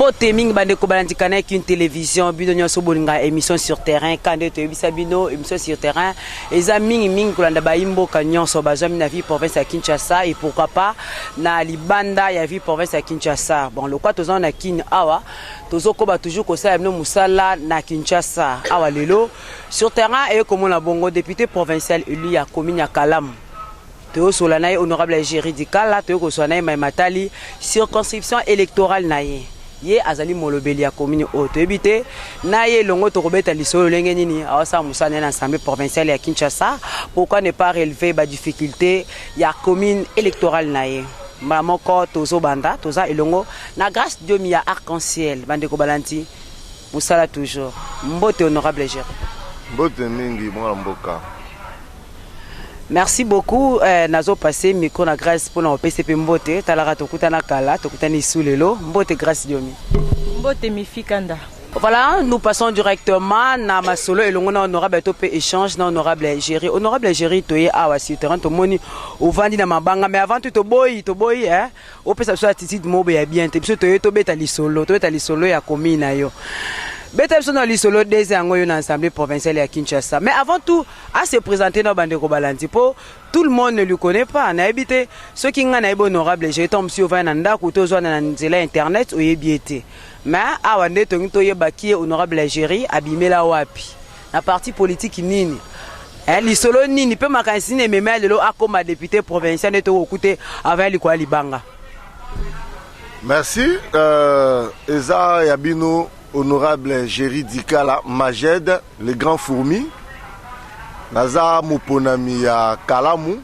Mbote mingi bande ko balandi kana qu'une télévision bino nyoso bolinga émission sur terrain kande to ebisa bino émission sur terrain eza mingi kolanda ba imboka nyonso bazami na vie province ya Kinshasa et pourquoi pas na libanda ya vie province ya Kinshasa. Bon le quoi tozana na kin awa tozoko ba toujours ko sa no musala na Kinshasa awa lelo sur terrain et comme on a bongo député provincial élu ya commune ya Kalamu. Théo Solanaï honorable Égérie Dikala Théo Solanaï Matali circonscription électorale naïe. Ye azali molobeli ya commune haute ebité na ye longo to kobeta lisolo lenge nini awasa musana na assemblée provinciale ya Kinshasa. Pourquoi ne pas relever ba difficulté ya commune électorale naïe mamoko tozo banda toza elongo na grâce Dieu mi ya arc-en-ciel bande ko balanti musala toujours mbote honorable Égérie mbote mingi mwa mboka. Merci beaucoup. Nazo passé micro na grâce pour na PCP Mbote. Talara tokuta na kala, tokuta ni soulelo. Mbote grâce Diomi. Mbote mifikanda. Voilà, nous passons directement na masolo et l'on a honorable topé échange na honorable Égérie. Honorable Égérie toye awa si terrain to moni au vandi na mabanga mais avant tout to boy hein. Au pesa so attitude mobe ya bien. Te biso toye to beta lisolo, to beta lisolo ya commune na yo. Betapson dans l'isolo des angoyo dans l'Assemblée provinciale à Kinshasa. Mais avant tout, à se présenter dans Bandeko Balantipo, tout le monde ne lui connaît pas. On a habité ceux qui ont un honorable, j'ai tombé sur Vananda, couteau dans internet ou yebiété. Mais à Wande Tonto Baki honorable Égérie, abîmé la wapi. La partie politique nini. L'isolo nini peut m'accassiner mais mais le a comme député provincial et tout écouter avec l'Ikwa Libanga. Merci. Eza Yabino. Honorable Égérie Dikala Majed, les grands fourmis. Naza Muponami ya Kalamu,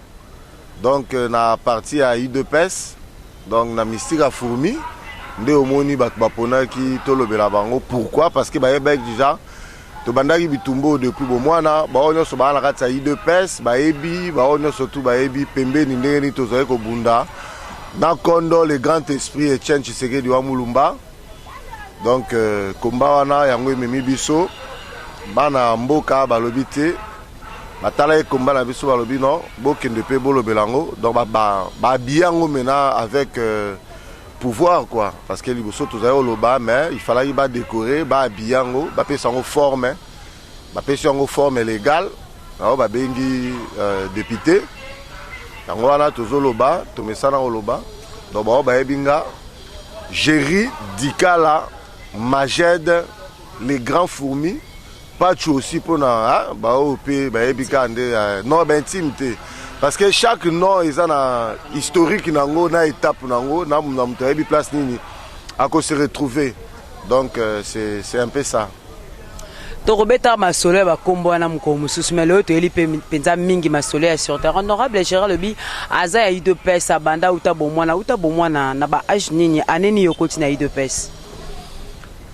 donc na partie à IDPS, donc na Mystique fourmi. Nde omoni bakbapona ki tolobela bango. Pourquoi? Parce que baebek déjà to bandaki bitumbo depuis bomwana, baonyo so bana kata IDPS, baebi, baonyo surtout baebi pembeni ndenge ni tozoye ko bunda. Na kondo le grand esprit Etienne Tshisekedi wa Mulumba. Donc combat wana yango ememi biso bana mboka balobi te batala combat na biso balobi non bokende pe bolobelango donc ba biango maintenant avec pouvoir quoi parce que liboso tozayo oloba mais il fallait ba décorer ba biango ba pesa ngo forme ba pesa ngo forme légale na ba bengi député yango wana tozoloba to mesana oloba donc ba ebinga Égérie Dikala Majed, les grands fourmis, pas aussi pour na non intimité parce que chaque nom ils ont un historique nango na étape nango na place nini à se retrouver donc c'est un peu ça. Torobeta masolo ba kombo na mkomu susmelo to eli penza mingi masolo sur terre honorable Gérard Lebi aza ya IDPS abanda uta bomwana na ba age nini aneni yokoti na IDPS.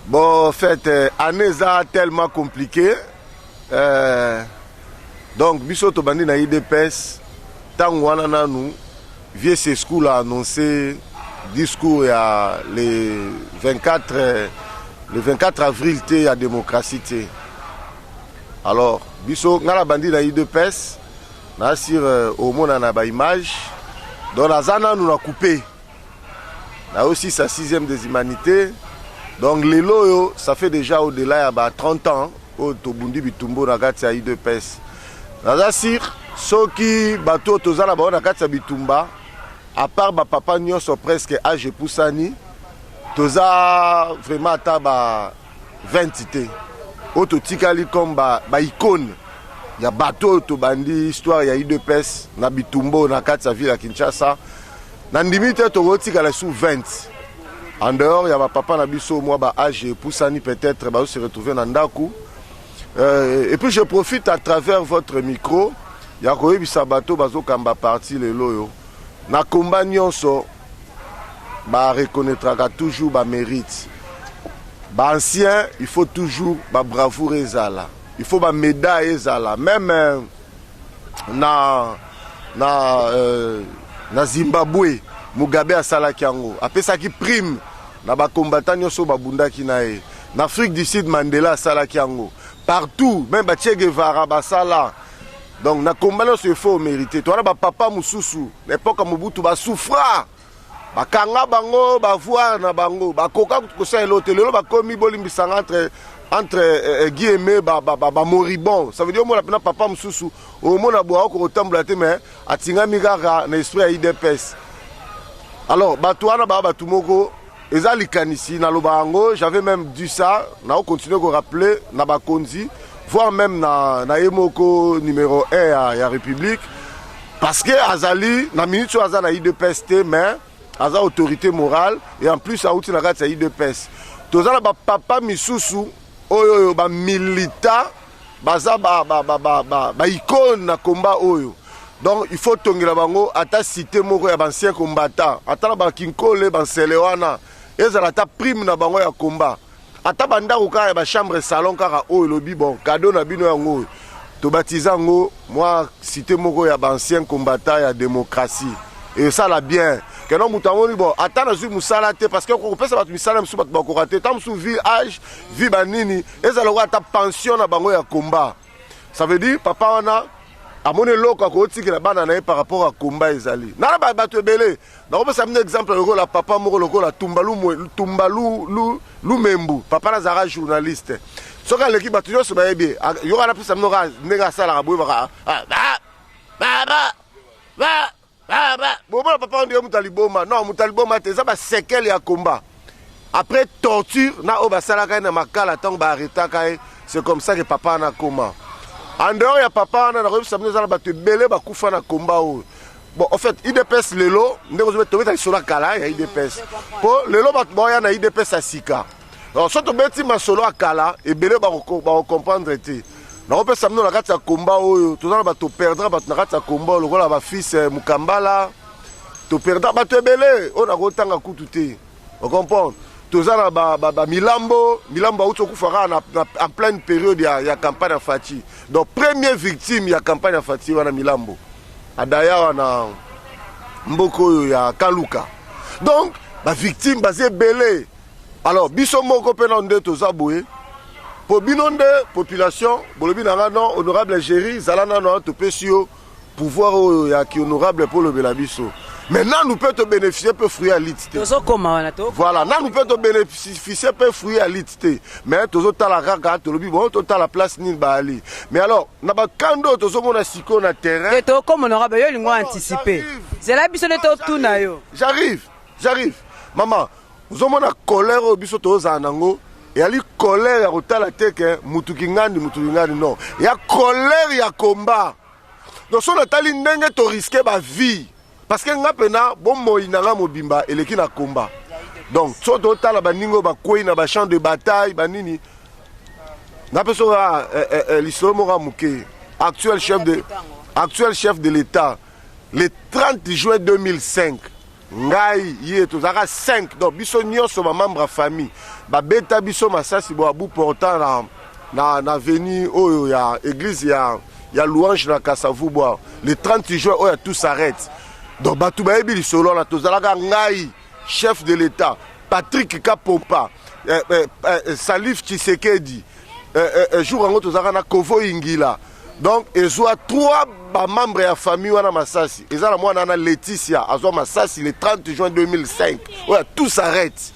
Bon, en fait, année tellement compliqué. Donc, Bisoto Bandi na IDPS, tant que nous, vieux Seskou a annoncé discours le 24 avril, il y a démocratie. Alors, Bisoto Bandi na IDPS, na sur au monde na ba image, dans la zana nous a coupé. Là aussi sa 6e des humanités. Donc les loyaux, ça fait déjà au-delà de 30 ans au Tobundi Bitumbo na kati ya IDPS. Nazasir ceux qui bateau tozala ba na kati ya Bitumba à part ba papa nyonso presque âge poussani toza vraiment ata ba 20 té. Auto tikali comme ba icône ya bateau to bandi histoire ya IDPS na Bitumbo na kati ya ville ya Kinshasa. Na ndimite to rotikala sous 20. En dehors, il y a papa Nabiso, moi, âge Poussani peut-être, se retrouver dans Ndaku. Et puis je profite à travers votre micro, il y a Koé Bisabato, Bazo Kamba parti le loyo. Na combat nyonso, reconnaîtra toujours mérite. Ancien, il faut toujours bravoure ezala. Il faut médaille ezala. Même na Zimbabwe. Mugabe asala kiango apesa ki prime na ba combattant nyoso babundaki nae na Afrique du Sud Mandela asala kiango partout même ba Che Guevara basala donc na combat se faut mériter toi ba papa mususu l'époque Mobutu ba souffra bakanga bango bavoir na bango bakoka kosala elote lelo bakomi bolimbisanga entre guillemets moribond. Ça veut dire que mon papa msusu au monde a boire ko tambola te mais atingami kaka na esprit ya IDPS. Alors batouana batu moko ezali kanisi na lobango, j'avais même dit ça, na continuer ko rappeler na bakonzi, voire même na Emoko numéro 1 ya République parce que azali na minute aza na IDPS te mais aza autorité morale et en plus a outi na kati ya IDPS. Tozala ba papa misusu oyo ba milita baza ba icône na combat oyo. Donc il faut tongela bango ata cité moko ya ancien combattant ata na ba kinkole ba selewana ezala ta prime na bango ya combat ata banda ko ka ya ba chambre salon kaka oyo lobi bon cadeau na bino yango to baptiser ngo moi cité moko ya ba ancien combattant ya démocratie et ça la bien que non mutamoni bon ata na zu musala te parce que ko pesa batu misala msu batu bakora te tam sou vie âge vie banini ezala ko ata pension na bango ya combat. Ça veut dire papa wana amone loko ko tikela bana na par rapport à combat ezali na ba batu ebele na ko pesa un exemple loko la papa moko loko la tumbalu membu papa na zara journaliste soka leki batu yo so ba ebi yo kana pesa mnoka nega sala boye baka baba bobo papa on dit mutaliboma non mutaliboma te ça ba séquelle ya combat après torture na oba sala ka na makala tant ba arrêta ka c'est comme ça que papa na comment en dehors ya papa na ko pesa mnoka ba te belé ba kufa na combat o bon en fait IDPS lelo ndeko zo to beta solo kala ya IDPS po lelo ba boya na IDPS asika alors soto beti masolo akala e belé ba comprendre te na ko pesa mnoka kati ya combat oyo tozana ba to perdra ba na kati ya combat lokola ba fils Mukambala to perdra ba to belé on a kotanga kutu te on comprend tozana ba milambo auto kufara en pleine période ya campagne ya Fati. Donc première victime ya campagne ya Fati wana milambo adaya wana mboko ya Kaluka. Donc ba victime basé belé. Alors biso moko pena nde tozaboye pour binonde population bolobi na non honorable Géry zalana no to pesio pouvoir ya ki honorable pour le belabiso. Maintenant nous peut te bénéficier peu fruit à l'ité. Voilà, nous peut te bénéficier peu fruit à l'ité. Mais tozo tala kaka to lobi bon to tala place ni bali. Mais alors na ba kando tozo mona siko na terrain. To comme honorable yo lingo anticiper. C'est la biso to tuna yo. J'arrive. Maman, nous mona colère au biso to za nango. Et ali colère ya kotala teke mutukingandi non. Ya colère ya combat. Donc so na tali ndenge to risquer ba vie. Parce que nga pena bon moinanga mobimba eleki na combat. Donc so to tala baningo ba kwei na ba champ de bataille banini. Na peso l'isolo mo muke actuel chef de l'État le 30 juin 2005 ngai ye to zaka 5 donc biso nyonso ba membre famille ba beta biso masasi bo abu portant na avenue oyo ya église ya louange na Kasavubois le 30 juin oyo tout s'arrête. Donc batou ba ebi solo na to zalaka ngai chef de l'État Patrick Kapompa Salif Tshisekedi jour ngo to zalaka na Kovo Ingila. Donc ezwa 3 ba membres ya famille wana masasi ezala mwana na Laetitia azwa masasi le 30 juin 2005 oyo tout s'arrête.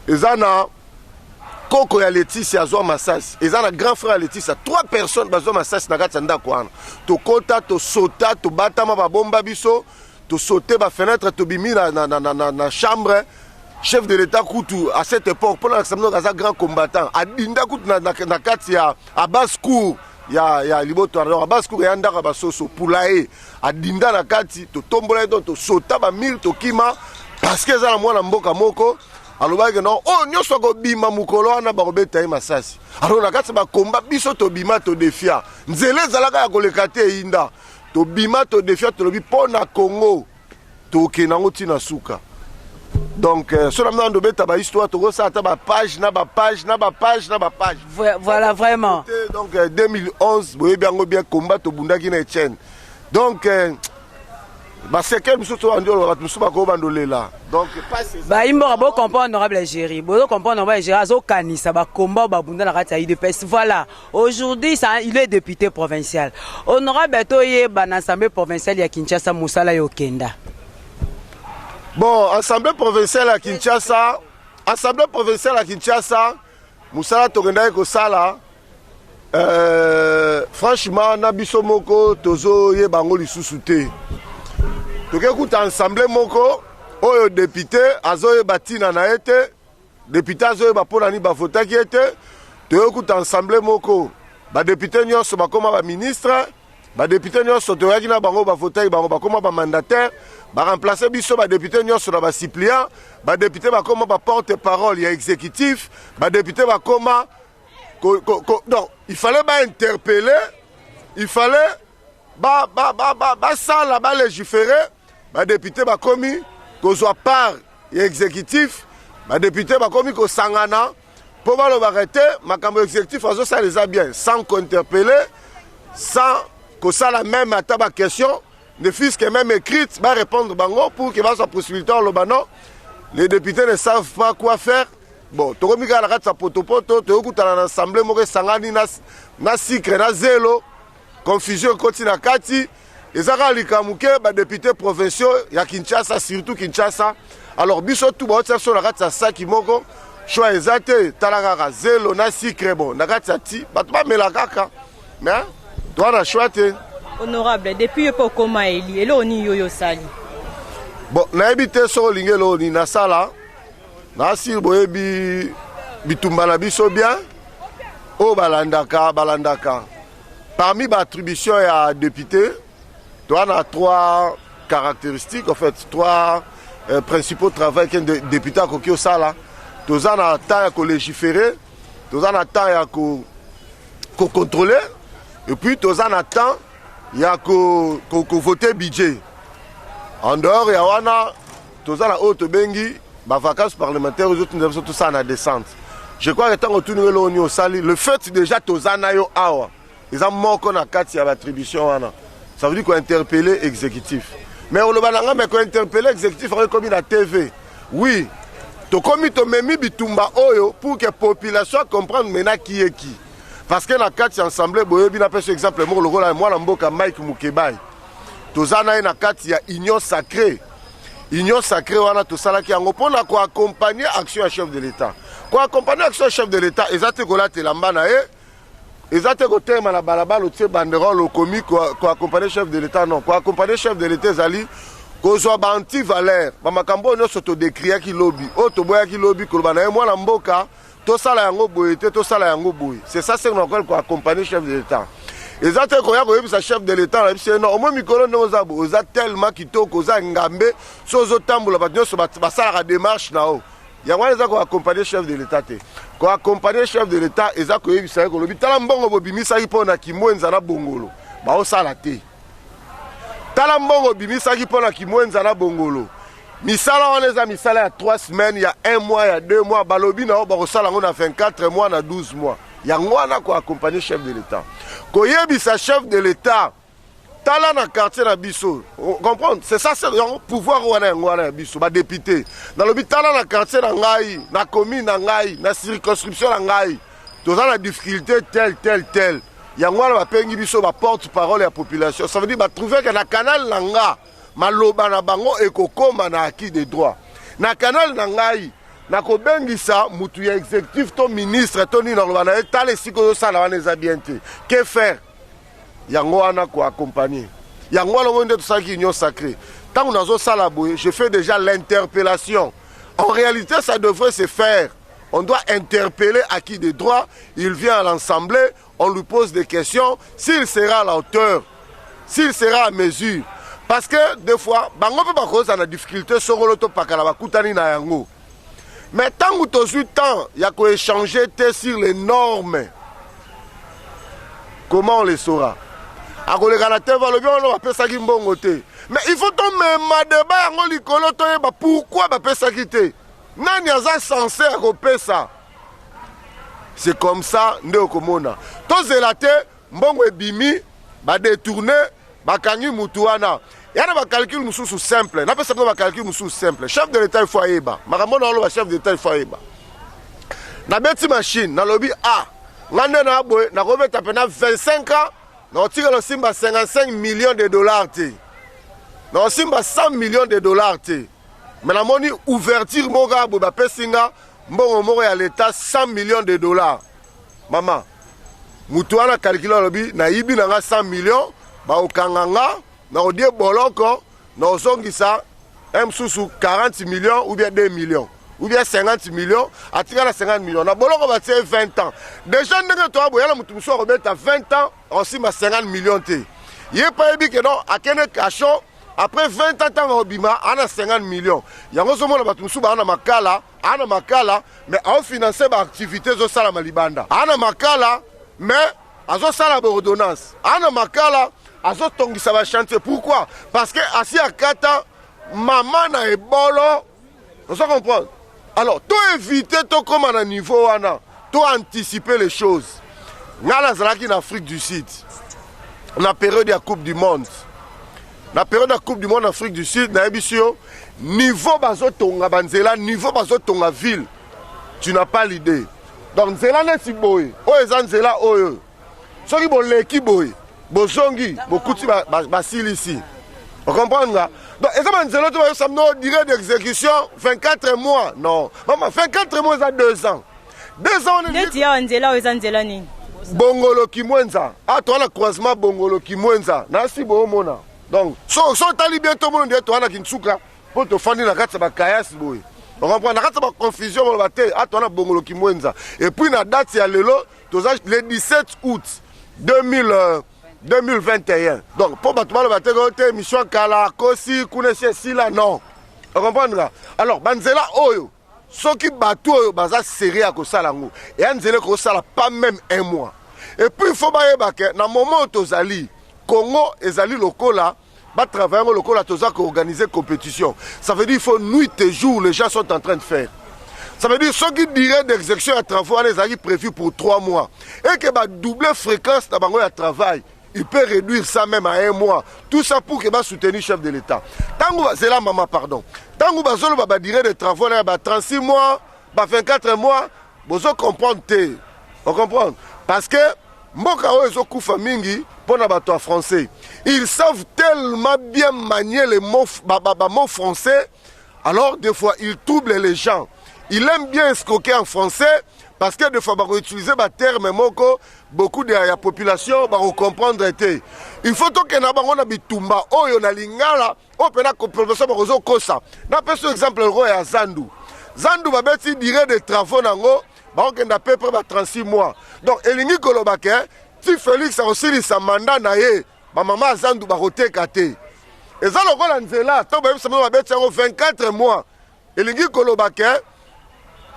Ezana Koko ya Laetitia azwa masasi ezana grand frère Laetitia 3 personnes bazwa masasi na kati ndako wana to kota to sota to batama ba bomba biso to sauter ba fenêtre to bimi na chambre chef de l'État kutu à cette époque pendant que samno gaza grand combattant adinda kutu na kati ya Abascour ya liboto alors Abascour ya ndaka basoso poulaye adinda na kati to tombola to sota ba mil to kima parce que ezana mwana mboka moko alobaki non oh nyonso ko bima mukolo wana ba kobeta masasi alors na kati ba combat biso to bima to defia nzele zalaka ya koleka te inda to bima to defia to lobi pona Congo to kenango tina suka. Donc sur la mando beta ba histoire to ça ta ba page. Voilà vraiment. Donc 2011 boye bien combat to bundaki na Etienne. Donc bah c'est quel monsieur toi andolo ba musuba ko bandolela. Donc passe ba imbo ba comprendre honorable Géry. Bo comprendre honorable Géry azo kanisa ba combat ba bunda na kati ya IDPS. Voilà. Aujourd'hui ça il est député provincial. Honorable Toye ba na assemblée provinciale ya Kinshasa Musala Yokenda. Bon, Assemblée provinciale à Kinshasa, Moussala Togenda Kosala, franchement, Nabiso Moko, Tozo Yebango Lissousouté. Donc écoute, Assemblée Moko, Oyo député, Azoye Batina Naete, député Azoye Baponani Bafota qui était, tu écoutes Assemblée Moko, député Nyos Bakoma ministre, député Nyos Toyakina Bango Bafota Bango Bakoma mandataire, remplacer Bisso député Nyos na suppléant, député Bakoma porte-parole, il y a exécutif, député Bakoma. Donc, il fallait interpeller, il fallait ça là-bas légiférer, député Bakomi, qu'on soit part et exécutif, député Bakomi, qu'on s'engana, pour l'arrêter, ma campagne exécutif, ça les a bien, sans qu'on interpeller, sans que ça la même à ta question, ne fût-ce que même écrite, va répondre bango pour qu'il va sa possibilité en l'obano. Les députés ne savent pas quoi faire. Bon, tu as la carte à potopoto, tu as l'assemblée, tu na sikre, na zélo, confusion, continue à Kati. Et ça a les députés provinciaux, il y a Kinshasa, surtout Kinshasa. Alors, biso tout le monde, sur la carte à Saki Moko, choix exacté, Talagara, zélo, na sikre, bon, na carte à Ti, tu vas me la kaka. Mais, tu as choix. Honorable, depuis le Pokoma Eli, et là on y yo sali. Bon, na habité sur l'ingelo, ni na sala. Nasir boyebi bitumba na biso bien o balandaka. Parmi les attributions à député, tu as trois caractéristiques, en fait, trois principaux travaux qu'un député a au sala. Tu as temps à légiférer, tu as temps à contrôler, et puis tu as temps à voter budget. En dehors, il y a tu as la haute bengi. Les vacances parlementaires, nous avons tout ça en descente. Je crois que tant que nous sommes au Sali, le fait déjà que nous avons ils ont mort qu'on a 4 attributions. Ça veut dire qu'on a interpellé l'exécutif. Mais on a interpellé l'exécutif comme la TV. Oui, tu as commis bitumba oyo pour que la population comprenne maintenant qui est qui. Parce que la 4 ensemble, il y a par exemple, moi, je suis Mike Mukebai. Tous en a 4, il y a union sacrée. Union sacrée, on a tout ça là qui a pour accompagner l'action du chef de l'État. Pour accompagner l'action du chef de l'État, ils ont été là, ils ont été là, la balabala, le banderole, le comique, pour accompagner le chef de l'État, non. Pour accompagner le chef de l'État, ils ont soit anti-valeur. Makambo no soto décrire qui lobby. Auto boya qui lobby, que le moi la mboka, tout ça là yango boyete, tout ça là yango boy. C'est ça c'est qu'on appelle pour accompagner le chef de l'État. Les autres qui ont chef de l'État, non, au moins, Mikolo Nozabo, ils ont tellement qui toquent, ils ont ngambé, ils ont tambour, ils ont la démarche. Il y a des gens qui ont accompagné le chef de l'État. Qui ont accompagné le chef de l'État, ils ont accompagné le chef de l'État. Ils ont accompagné le chef de l'État. Ils ont accompagné le chef de l'État. Misala on les a misala il y a 3 semaines, il y a 1 mois, il y a 2 mois, balobi na bakosala on a 24 mois, na 12 mois. Il y a un qui accompagné le chef de l'État. Quand il y a un chef de l'État, tala na quartier na biso. Comprendre? C'est ça, c'est le pouvoir où on a biso, ba député. Dans le tala na quartier na ngai, na commune na ngai, na circonscription na ngai. Tous la difficulté telle. Il y a un qui pengi biso ba porte-parole à la population. Ça veut dire ba trouver que na canal na nga maloba na bango ekokoma na acquis des droits. Na canal na ngai na kobengisa mutu ya exécutif ton ministre ton ni na na tale siko ça la wana bien te. Que faire? Yango wana ko accompagner. Yango wana nde tout ça qui union sacrée. Tant on a ça la boye, je fais déjà l'interpellation. En réalité, ça devrait se faire. On doit interpeller acquis des droits. Il vient à l'Assemblée, on lui pose des questions. S'il sera à la hauteur, s'il sera à mesure. Parce que des fois, bango peut pas cause la difficulté sur l'auto pakala kutani na yango. Mais tant que tu as eu temps, il y a qu'à échanger sur les normes. Comment on les saura? Mais il faut tomber débat pourquoi ça quitter. Nani a censé à ça. C'est comme ça, Ndeokomona. Tous les latés, mbongo ebimi, ba détourner, ba kangi mutuana. Il y a des calculs simples. Il y a des calculs simples. Chef de l'État, il faut aller. Le chef de l'État, il faut aller. Il y a des machines. Dans le lobby A, il y a 25 ans. Nous avons 55 millions de dollars. Nous avons 100 millions de dollars. mais la moni ouverture moga boba pesinga mbongo moko ya l'état 100 millions de dollars. Maman, mutuana calcula lobi na yibi na 100 millions ba okanganga na odie boloko na osongisa msusu 40 millions ou bien 2 millions ou bien 50 millions atika na 50 millions na boloko ba 20 ans. Déjà ndenge to aboyala mutu muso robeta 20 ans aussi ma 50 millions te. Yé pas yebi que non akene cachot. Après 20 ans, Obima, on a 50 millions. Il y a un makala, mais on finance des activités de Salam Libanda. On a makala, mais on a ordonnance. On a makala, on a chantier. Pourquoi? Parce que assis à Kata, maman na ebolo. On se comprend. Alors, tout éviter, tout comme à un niveau, tout anticiper les choses. Nous sommes en Afrique du Sud. On a période de la Coupe du Monde. La période de la Coupe du Monde en Afrique du Sud, na ebisio niveau bazo tonga banzela, niveau bazo tonga ville. Tu n'as pas l'idée. Donc nzela neti boy, o ezanzela oyo. Soki bo leki boy, bo zongi, bo kuti basili ici. On comprend là? Donc eza banzela to ba samno durée d'exécution 24 mois. Non. Maman 24 mois ça 2 ans. 2 ans on est Neti ya nzela o ezanzela nini? Bongolo Kimwenza. Ah toi la croisement Bongolo Kimwenza. Na si bo mona. Donc, si tu bientôt tout le monde est en Kinsuka, pour te faire la carte, on comprend la confusion, on va te faire Bongolo Kimwenza. Et puis, la date, c'est le 17 août 2021. Donc, pour te mission Kala, Kosi, Kounesie, Sila, non. On comprend là. Alors, Banzela Oyo, ceux qui battent Oyo, Baza serré à Kosalango. Et Anzele Kosala, pas même un mois. Et puis, il faut que dans le moment où tu es Congo et Zali Lokola, va travailler au Lokola, tu as organiser compétition. Ça veut dire qu'il faut nuit et jour, les gens sont en train de faire. Ça veut dire que ceux qui diraient d'exécution à travaux, les avis prévus pour 3 mois. Et que va doubler fréquence de travail, il peut réduire ça même à 1 mois. Tout ça pour qu'il va soutenir le chef de l'État. C'est là, maman, pardon. Tant que va dire des travaux, 36 mois, 24 mois, vous comprenez. On comprend. Parce que Mboka oyo kufa mingi pona bato français. Ils savent tellement bien manier les mots français. Alors des fois ils troublent les gens. Ils aiment bien escroquer en français parce que des fois ils utilisent des termes moko beaucoup de la population va comprendre. Il faut que na bango na bitumba oyo na lingala o pena ko professeur bakozo kosa. Na peso exemple ro ya Zandu. Zandu ba beti dire des travaux nango. Bah, on a à peu près 36 mois. Donc, Elingi Kolobake, si Félix a aussi sa mandat, ma maman Zandu Barote Kate. Et ça, le rôle Anzela, tant que ça va 24 mois. Elingi Kolobake,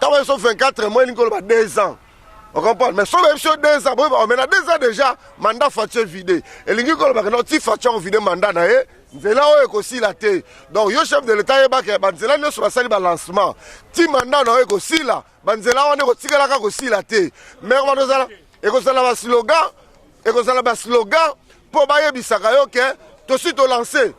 tant que 24 mois, Elingi Kolobake 2 ans. On comprend. Mais sur même chose 2 ans, on a 2 ans déjà, mandat Fatché vidé. Elingi Kolobake, non, si Fatché a vidé mandat, Nzela oyo aussi la té. Donc, le chef de l'État, Banzela ne soit pas lancement. Si mandat na oyo aussi là, Banzela on est aussi la té. Mais on va nous et qu'on a un slogan pour bailler bisaka yo que to si to lancer.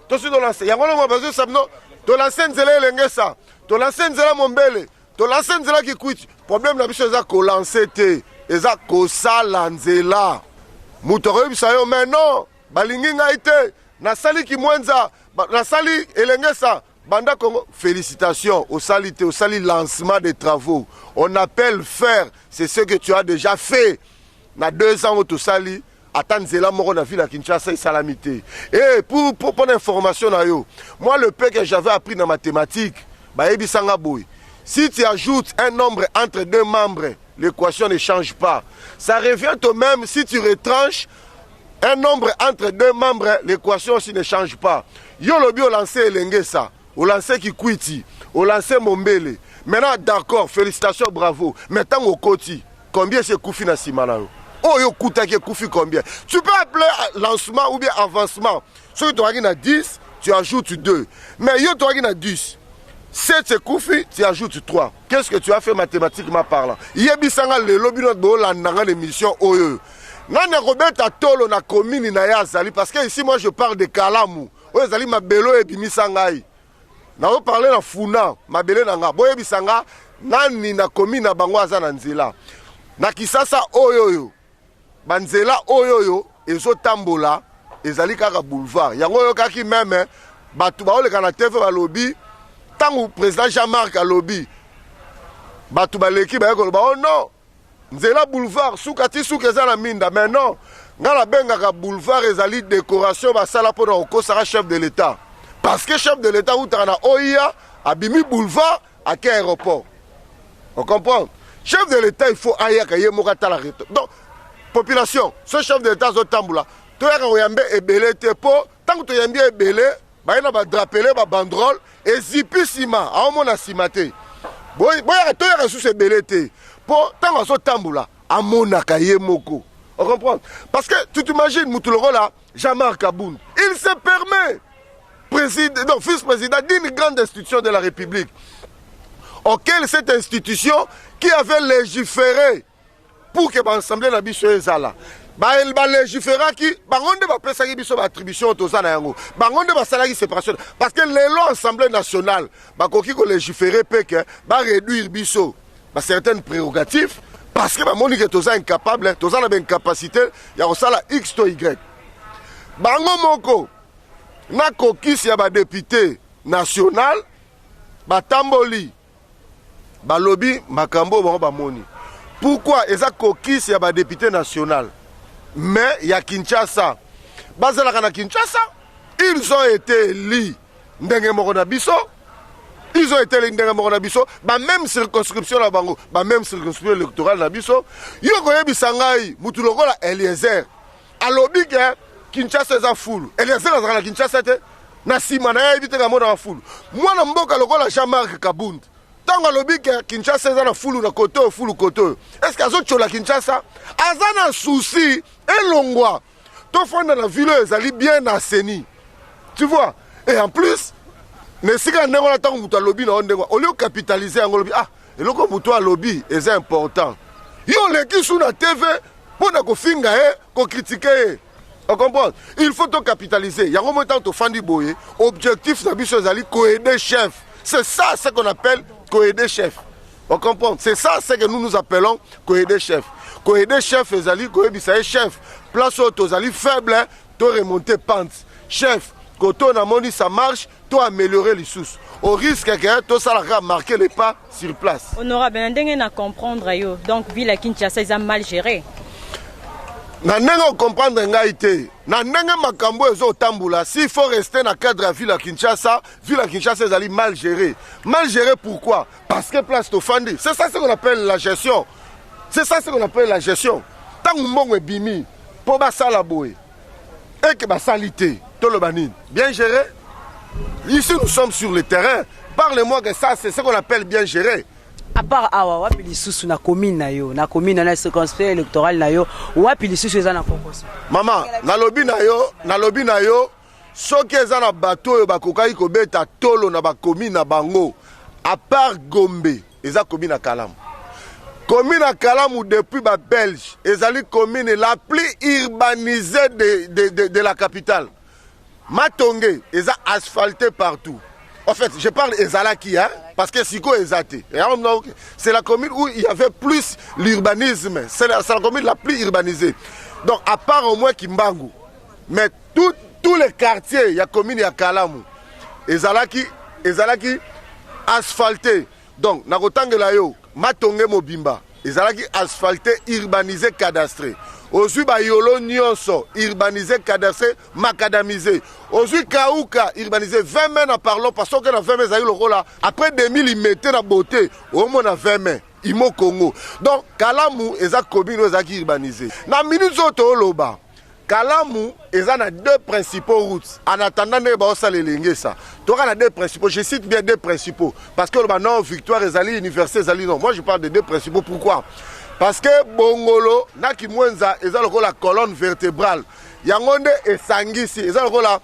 Yango no besoin sabno to lancer Nzela elengesa. To lancer Nzela Mombele. To lancer Nzela qui quitte. Problème la biso za ko lancer té. Eza ko sala Nzela. Mutoro bisayo mais non, balingi ngaite. Nasali Kimwenza, Nasali Elengesa, Banda Congo, félicitations au salité, au sali lancement des travaux. On appelle faire, c'est ce que tu as déjà fait. Na 2 ans au Sali, attends Zela Moro na ville à Kinshasa et Salamité. Et pour information, moi le peu que j'avais appris dans mathématiques, si tu ajoutes un nombre entre 2 membres, l'équation ne change pas. Ça revient au même si tu retranches un nombre entre 2 membres, l'équation aussi ne change pas. Yo lobi au lancé Elengesa, au lancé Kikwiti, au lancé Mombele. Maintenant, d'accord, félicitations, bravo. Maintenant, au Koti, combien c'est Koufi na Simanao? Oh, yo Koutake Koufi combien? Tu peux appeler lancement ou bien avancement. Si tu as 10, tu ajoutes 2. Mais yo tu as 10. 7 c'est Koufi, tu ajoutes 3. Qu'est-ce que tu as fait mathématiquement parlant? Yebisanga le lobby notre landanga l'émission Oyo. Nana Robert Atolo na commune na ya Zali parce que ici moi je parle de Kalamu. Oyo Zali mabelo e bimisangai. Na o parler na Funa, mabele na nga. Boye bisanga nani na commune na bango aza na nzela. Na Kisasa oyoyo. Banzela oyoyo ezo tambola ezali kaka boulevard. Yango yo kaki même batu ba oleka na TV ba lobby tant que président Jean-Marc alobi bato baleki ba yekolo ba oh non nzela boulevard soukati souka eza na minda mais non ngala bengaka boulevard ezali décoration basala pour okosaka chef de l'état parce que chef de l'état utaka na OIA abimi boulevard à quel aéroport on comprend chef de l'état il faut ayaka ye moka tala reto donc population ce chef de l'état zotambula to yaka oyambe ebele te po tant que to yambi ebele ba na ba drapele ba banderole et zipi sima aomona sima te boyaka to yaka sous ebele te po tant que zotambula amonaka ye moko. On comprend? Parce que tu t'imagines, Moutoulogo là, Jean-Marc Kaboun, il se permet, vice-président d'une grande institution de la République, auquel cette institution qui avait légiféré pour que l'Assemblée n'a pas là. Elle va légiférer qui bangonde va pesa ki biso attribution tozana yango bangonde va salaki séparation parce que l'Assemblée nationale ba koki ko légiférer pe que ba réduire biso ba certaines prérogatives. Parce que je suis tous incapable, tous une incapacité, il y a aussi la X to Y. Bango moko, na kokis ya ba député national, ba tamboli, ba lobby, makambo ba moni. Pourquoi eza kokis ya ba député national? Mais il y a Kinshasa. Bazala na Kinshasa, ils ont été élus ndenge moko na biso. Ils ont été les Ndengamaronabiso, même circonscription la bango, même circonscription électorale la biso. Yo koye bisangai, Moutoulogo la Eliezer. Alobi ke Kinshasa za full. Eliezer la Kinshasa te na sima na ya ebite ngamo na full. Mwana mboka lokola Jean-Marc Kabound. Tango alobi ke Kinshasa za na full na koto full koto. Est-ce qu'azo chola Kinshasa? Azana souci elongwa. To fonda na ville ezali bien asseni. Tu vois? Et en plus mais si on a tant que lobby au lieu de capitaliser en lobby et le comme toi lobby est important yo les qui sur la TV pour na ko finga ko critiquer on comprend il faut to capitaliser ya moment to fandi boye objectif na biso zali ko aider chef c'est ça ce qu'on appelle ko aider chef on comprend c'est ça ce que nous appelons ko aider chef ezali ko ebisa chef place auto zali faible to remonter pente chef quand on a moni ça marche, tu améliorer les sous. Au risque que tout ça a marqué les pas sur place. Honorable, on a comprendre yo. Donc ville à Kinshasa ils ont mal géré. Na nenga comprendre ngaité. Na nenga makambo ezo tambula. S'il faut rester dans cadre de ville à Kinshasa ils allaient mal gérer. Mal gérer pourquoi? Parce que place to fandi. C'est ça ce qu'on appelle la gestion. Tant que mbongo bimi pour ba sala boy. Et que ba salité. Bien géré. Ici nous sommes sur le terrain. Parlez-moi que ça c'est ce qu'on appelle bien géré. À part awa wapi lisusu na commune na yo na circonscription électorale na yo wapi lisusu eza na kokos. Mama na lobi na yo soki eza na bato yo bakokaki kobeta tolo na ba commune na bango à part Gombe eza commune na Kalamu. Commune à Kalamu depuis ba Belge ezali commune la plus urbanisée de la capitale. Matonge, ils ont asphalté partout. En fait, je parle Ezalaki, hein, parce que Siko Ezate. C'est la commune où il y avait plus l'urbanisme. C'est la commune la plus urbanisée. Donc, à part au moins Kimbangu, mais tous les quartiers, il y a commune, il y a Kalamu. Ezalaki asphalté. Donc, Nakotangelayo, Matonge Mobimba. Ezalaki asphalté, urbanisé, cadastré. Aujourd'hui, Yolo Nyonso, urbanisé, cadastré, macadamisé. Aujourd'hui, Kaouka, urbanisé, 20 mains en parlant, parce qu'on a 20 mains, après 2000, ils mettaient la beauté. Au moins, on a 20 mains. Imo Congo. Donc, Kalamu, ils ont combien de urbanisé. Dans la minute Loba, Kalamu, ils ont deux principaux routes. En attendant, il y a deux principaux. Je cite bien deux principaux. Parce que non, Victoire, Université, non. Moi, je parle de deux principaux. Pourquoi? Parce que Bongolo, Naki Mwenza, ils ont la colonne vertébrale. Yangonde et Sangisi, ils ont la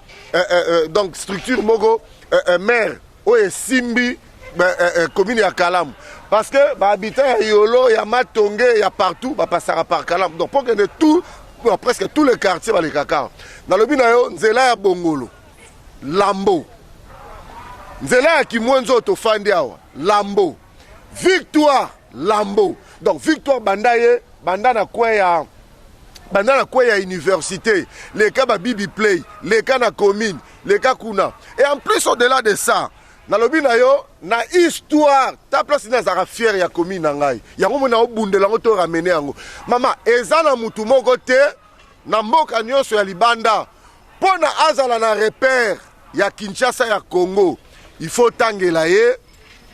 donc structure Mogo, mère, ou Simbi, commune à Kalam. Parce que habitants à Yolo, il y a Matonge, il y a partout, passer par Kalam. Donc pour que de tout, presque tous les quartiers, les caca. Dans le binayo, Nzela ya Bongolo, Lambo. Nzela ya Kimwenzo Tofandiawa, Lambo. Victoire, Lambo. Donc Victoire Bandaye, Bandana Kwaya université, les cas Bibi Play, les cas na commune, les cas Kuna. Et en plus au-delà de ça, nalobi na yo na histoire ta place ina zaka fier ya commune na ngai yango mona obundela ngo to ramener yango mama eza na mutu moko te na mboka nyonso ya libanda pona azala na repère ya Kinshasa ya Congo il faut tangela ye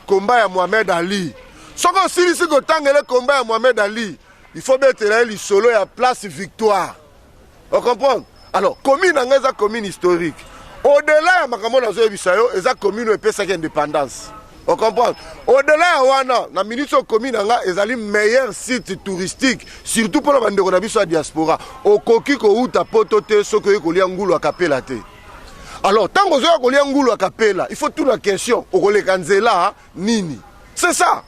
combat ya Mohamed Ali soko silisi ko tangela combat ya Mohamed Ali il faut mettre li solo ya place Victoire. On comprend? Alors commune na ngai za commune historique. Au-delà ya makambo na zo bisayo eza commune epesa ki indépendance. On comprend? Au-delà ya wana na ministre commune nga ezali meilleur site touristique surtout pour la bandeko na biso ya diaspora. Okoki ko uta poto te soko ko lia ngulu akapela te. Alors tant que zo ko lia ngulu akapela, il faut toute la question okoleka nzela nini. C'est ça.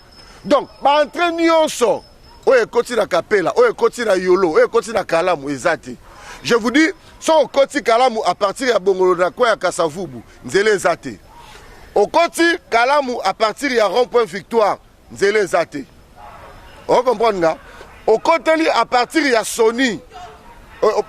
Donc ba entraîne nyonso oye koti na kapela, oye koti na yolo, oye koti na kalamu ezati. Je vous dis, son koti kalamu à partir ya Bongolo na kwa ya Kasavubu, nzele ezate. Au koti kalamu à partir ya rond-point Victoire, nzele ezate. On comprend nga? Au côté li à partir ya Sony,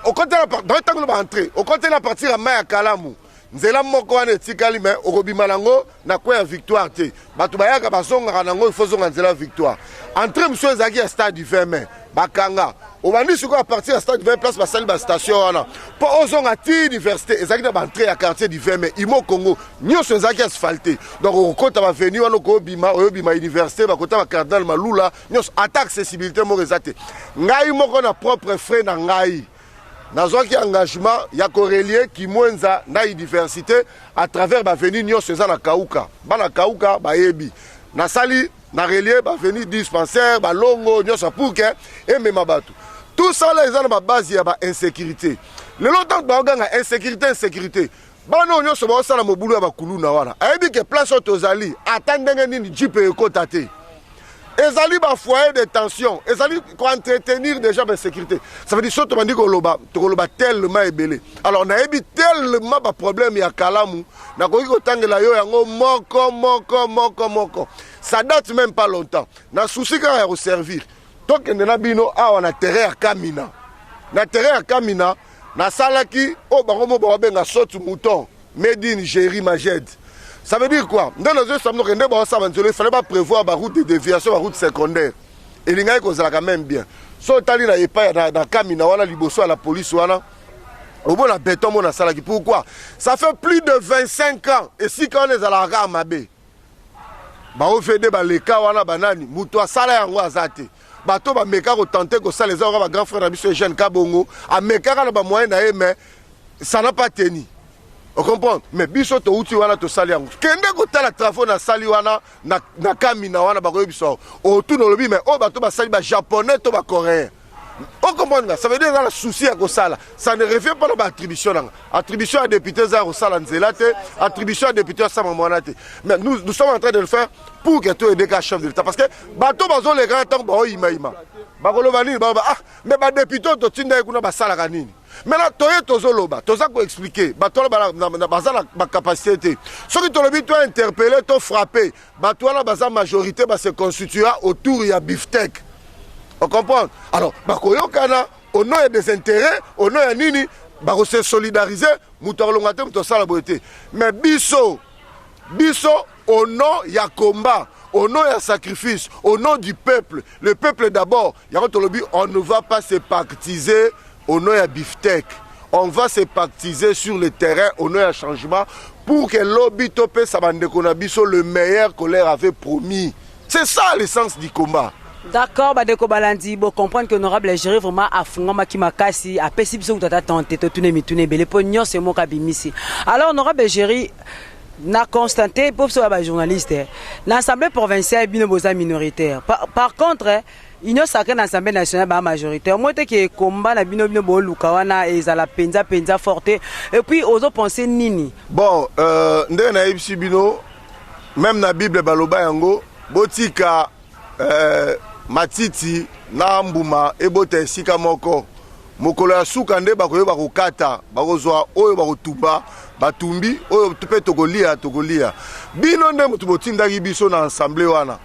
au côté la dans le temps va entrer, au côté la partir ya Maya kalamu. Nzela moko wana etikali me okobima nango na kwa ya Victoire te. Batu bayaka bazonga nango il faut zonga nzela Victoire. Entrer monsieur ezaki ya stade du 20 mai. Bakanga. Obandi siko à partir ya stade du 20 place basali ba station wana. Po ozonga ti université ezaki na ba entrer ya quartier du 20 mai. Imo Congo nyonso ezaki asphalté. Donc okota ba venir wana ko bima oyobima université bakota ba cardinal Malula nyonso attaque accessibilité mo rezate. Ngai moko na propre frais na ngai. Nazwaki engagement ya korelie Kimwenza na université à travers ba venir nyonso eza na Kauka. Bana Kauka ba yebi. Na sali na relier ba venir dispensaire ba longo nyonso pour que et même batou. Tout ça là eza na ba base ya ba insécurité. Le longtemps ba ganga insécurité. Bana nyonso ba osala mobulu ya ba kuluna wana. Ayebi que place otozali atandenge nini jipe ekota te. Ezali ba foyer de tension, ezali ko entretenir déjà ba sécurité. Ça veut dire surtout bandi ko loba tellement ebelé. Alors na ebi tellement ba problème ya kalamu, na ko tangela yo yango moko. Ça date même pas longtemps. Na souci ka ya servir. Donc na bino awa na terrain ya Kamina. Na terrain ya Kamina na salaki o bango mo ba benga sotu mouton, made in Géry Majed. Ça veut dire quoi? Dans les autres samedi, il fallait pas prévoir la route de déviation, la route secondaire. Et les gars, ça quand même bien. Si on t'a pas dans Kamina, on a liboso à la police, on a au bon la béton, on a ça. Pourquoi? Ça fait plus de 25 ans. Et si quand on est à la Ramabé, on fait des baleka, on a banani, moutoua, ça là, on a zate. Bato ba meka ko tenter que ça les gens grand frère na biso jeune Kabongo, a meka na ba moyen na mais ça n'a pas tenu. On comprend? Mais biso to uti wana to sali yango. Kende ko tala travaux na sali wana na Kamina wana ba ko biso. O tout no lobi mais o bato ba sali ba japonais to ba coréen. On comprend? Ça veut dire dans le souci à Kosala. Ça ne revient pas dans l'attribution. Attribution à député à Kosala Nzelate, attribution à député à Samamonate. Mais nous sommes en train de le faire pour que tout aider qu'à chef de l'État. Parce que bateau bazon les grands temps bah ima. Bagolovani bah mais ba député to tinda kuna ba sala kanini. Maintenant toye tozoloba, toza ko expliquer. Bateau na bazala ba capacité. Ceux qui tolobi toi interpeller, toi frapper. Bateau la baza majorité ba se constituer autour ya Biftec. On comprend? Alors, bakoyo kana, au nom des intérêts, au nom de nini, bako se solidariser, moutor longate, moutor sala beauté. Mais biso, au nom ya combat, au nom ya sacrifice, au nom du peuple, le peuple d'abord, on ne va pas se partiser au nom ya Biftec. On va se partiser sur le terrain au nom ya changement pour que l'obi topé sabandeko na biso le meilleur qu'on leur avait promis. C'est ça l'essence du combat. D'accord, Badeko Balandi, bon comprendre que l'honorable Géry vraiment a fondé Kimakasi, a pessi biso tata tenté to tune mitune bele pognon c'est mon kabimisi. Alors honorable Géry n'a constaté pour ce journaliste l'Assemblée provinciale bino boza minoritaire. Par contre, Union sacrée dans l'Assemblée nationale ba majoritaire. Moi te que combat na bino bo lukawana et za la penza forte et puis ozo penser nini. Bon, ndé na ibsi bino même na Bible baloba yango botika matiti na mbuma ebote sika moko mokolo ya suka nde bakoyo bakokata bakozwa oyo bakotumba batumbi oyo tupe tokolia bino nde mutu botindaki biso na assemblée wana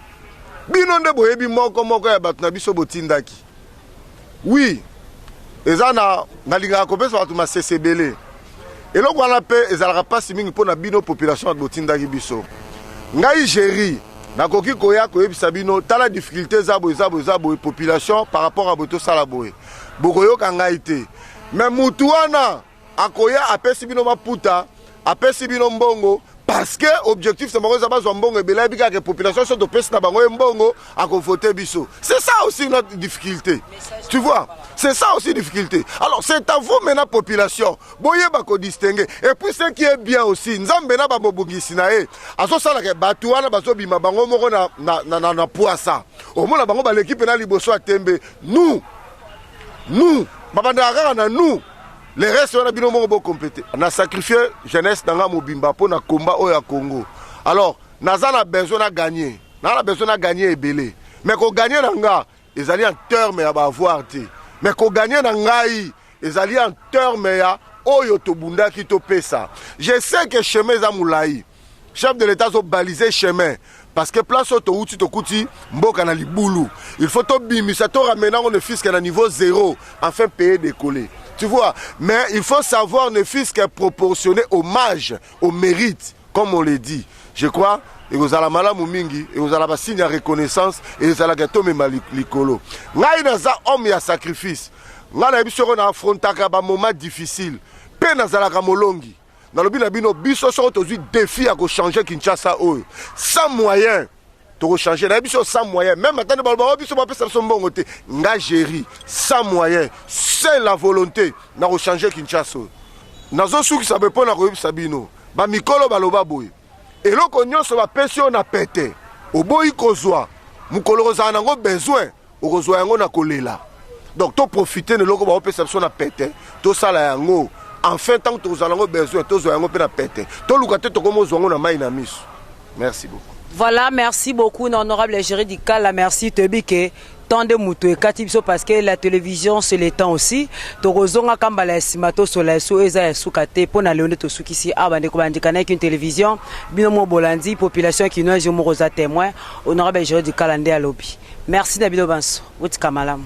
bino nde boyebi moko ya bato na biso botindaki oui eza na lingaka kopesa bato masesebele eloko wana mpe ezalaka mpasi mingi mpo na bino population ya botindaki biso ngai géri nakoki koya koyebisa bino tala difficulté zabo population par rapport à boto sala boye bokoyoka ngai te mais mutu wana akoya apesi bino maputa apesi bino mbongo parce que objectif c'est bango zaba mbongo ebela bika que population soit de pesi na bango mbongo a voter biso. C'est ça aussi notre difficulté. Tu vois? C'est ça aussi difficulté. Alors c'est à vous maintenant population. Boye bako distinguer. Et puis ce qui est bien aussi, nzambe na ba bobungisi na e. Aso sala ke batu wana bazo bima bango moko na poisa. Au moins la bango ba l'équipe na liboso a tembe. Nous babanda kaka na nous. Les restes on a bien bon complété. On a sacrifié jeunesse dans la mobimba pour na combat au Congo. Alors, naza na besoin de gagner. Na besoin de gagner et belé. Mais qu'on gagne nanga, ils allaient en terme à avoir été. Mais qu'on gagne nangai, ils allaient en terme à oyo tobunda qui to pesa. Je sais que chemin za moulaï. Chef de l'État ont balisé chemin. Parce que place au outil to kuti mboka na libulu. Il faut to bimisa to ramener on le fisc à niveau 0 afin payer décoller. Tu vois, mais il faut savoir ne fût-ce que proportionner hommage au mérite, comme on le dit. Je crois, et vous allez mal mingi, et vous allez pas signer reconnaissance, et vous allez gâteau même likolo. Ngai naza homme ya sacrifice. Ngai na biso on affronta ba moment difficile. Pe nazala ka molongi. Dans le bina bino biso so aujourd'hui défi à changer Kinshasa o. Sans moyen. To changer na biso sans moyen. Même maintenant balba biso ba pesa son bongo te. Nga géri sans moyen. C'est la volonté na changer Kinshasa. Nazo suki sabe pona ko sabino. Ba mikolo baloba boy. Et loko nyonso ba pesio na pété. Oboyi kozwa. Mukolo kozana ngo besoin. Okozwa yango na kolela. Donc to profiter de loko ba pesa so na pété. To sala yango. Enfin tant que to zango besoin to zo yango pe na pété. To lukate to komo zo yango na mai na miso. Merci beaucoup. Voilà, merci beaucoup, honorable Géry Dikala. Merci, Tebike. Tant de moutoué, Katibso, parce que la télévision, c'est le temps aussi. Torozonga Kambala Simato Solaso, Eza Soukate, Pona Léone Tosukisi, Abande Kobandikana, une télévision, Binomo Bolandi, population qui nous a témoin, honorable Géry Dikala, à lobby. Merci, David Obanso. Outi Kamalam.